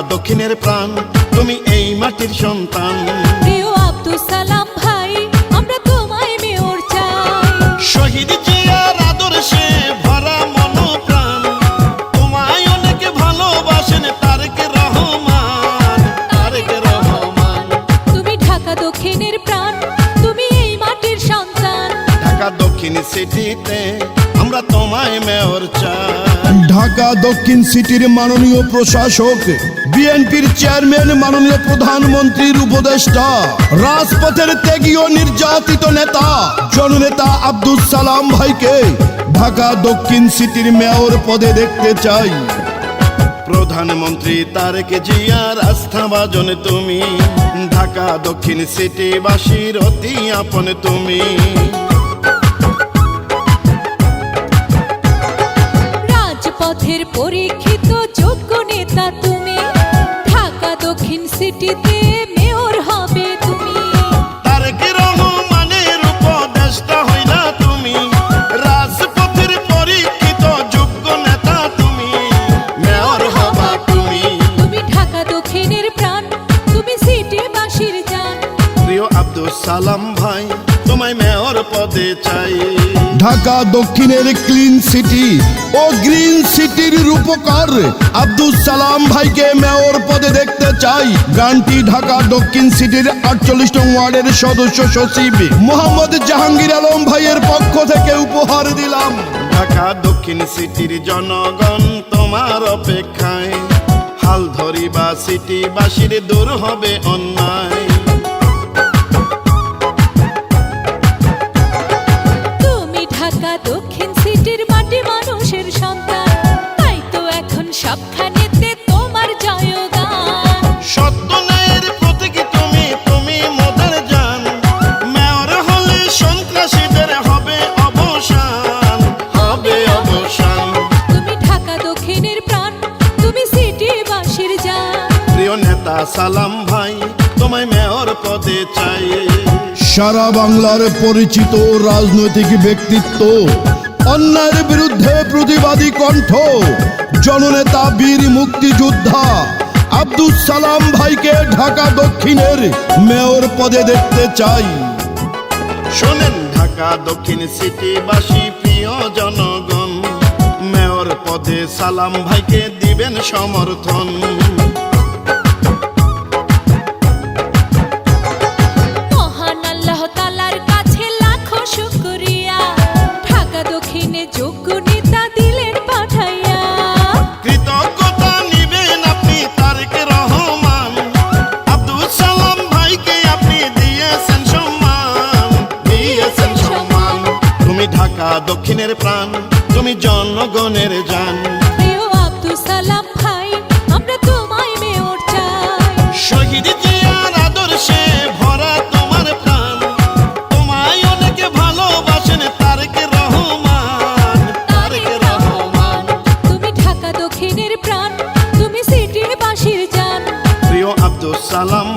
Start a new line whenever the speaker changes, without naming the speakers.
দক্ষিণের প্রাণ, তুমি এই মাটির সন্তান।
প্রিয় আব্দুস সালাম ভাই, আমরা তোমায় মেয়র চাই।
শহীদ জিয়ার আদর্শে ভরা মনোপ্রাণ, তোমায় অনেক ভালোবাসেন তারেক রহমান, তারেক রহমান।
তুমি ঢাকা দক্ষিণের প্রাণ, তুমি এই মাটির সন্তান।
ঢাকা দক্ষিণ সিটিতে আমরা তোমায় মেয়র চাই।
ঢাকা দক্ষিণ সিটির মাননীয় প্রশাসক, বিএনপির চেয়ারম্যান, মাননীয় প্রধানমন্ত্রীর উপদেষ্টা, রাজপথের ত্যাগী ও নির্যাতিত নেতা জননেতা আব্দুস সালাম ভাইকে ঢাকা দক্ষিণ সিটির মেয়র পদে দেখতে চাই।
প্রধানমন্ত্রী তারেক জিয়ার আস্থাভাজন তুমি, ঢাকা দক্ষিণ সিটিবাসীর অতি আপন তুমি।
রাজপথের পরীক্ষিত যোগ্য নেতা তুমি, ঢাকা দক্ষিণ সিটিতে মেয়র হবে তুমি।
তারেক রহমানের উপদেষ্টা হইলা তুমি, রাজপথের পরীক্ষিত যোগ্য নেতা তুমি, মেয়র হবা তুমি।
তুমি ঢাকা দক্ষিণের প্রাণ, তুমি সিটিবাসীর জান।
প্রিয় আব্দুস সালাম ভাই, তোমায় মেয়র পদে চাই।
ঢাকা দক্ষিণের ক্লিন সিটি ও গ্রিন সিটির রূপকার আব্দুস সালাম ভাইকে মেয়র পদে দেখতে চাই। গানটি ঢাকা দক্ষিণ সিটির 48 নং ওয়ার্ডের সদস্য সচিব মোহাম্মদ জাহাঙ্গীর আলম ভাইয়ের পক্ষ থেকে উপহার দিলাম।
ঢাকা দক্ষিণ সিটির জনগণ তোমার অপেক্ষায়, হাল ধরিবা সিটিবাসীর দূর হবে অন্যায়।
ঢাকা দক্ষিণ সিটির মাটি মানুষের সন্তান, তাই তো এখন সবখানেতে তোমার জয়গান।
সত্য ন্যায়ের প্রতীক তুমি, তুমি মোদের জান। মেয়র হলে সন্ত্রাসীদের হবে অবসান, হবে অবসান।
তুমি ঢাকা দক্ষিণের প্রাণ, তুমি সিটিবাসীর জান।
প্রিয় নেতা সালাম ভাই, তোমায় মেয়র পদে চাই।
সারা বাংলার পরিচিত রাজনৈতিক ব্যক্তিত্ব, অন্যায়ের বিরুদ্ধে প্রতিবাদী কণ্ঠ, জননেতা বীর মুক্তিযোদ্ধা আব্দুস সালাম ভাইকে ঢাকা দক্ষিণের মেয়র পদে দেখতে চাই।
শোনেন ঢাকা দক্ষিণ সিটিবাসী প্রিয় জনগণ, মেয়র পদে সালাম ভাইকে দিবেন সমর্থন।
মহান আল্লাহ তাআলার কাছে লাখো শুকরিয়া, ঢাকা দক্ষিণে যোগ্য নেতা দিলেন পাঠাইয়া।
কৃতজ্ঞতা নিবেন আপনি তারেক রহমান, আব্দুস সালাম ভাইকে আপনি দিয়েছেন সম্মান, দিয়েছেন সম্মান। তুমি ঢাকা দক্ষিণের প্রাণ, তুমি জনগণের জান।
প্রিয় আব্দুস সালাম ভাই, আমরা তোমায় মেয়র চাই।
শহীদ জিয়ার আদর্শে ভরা তোমার প্রাণ, তোমায় অনেক ভালোবাসেন তারেক রহমান, তারেক রহমান।
তুমি ঢাকা দক্ষিণের প্রাণ, তুমি সিটিবাসীর জান।
প্রিয় আব্দুস সালাম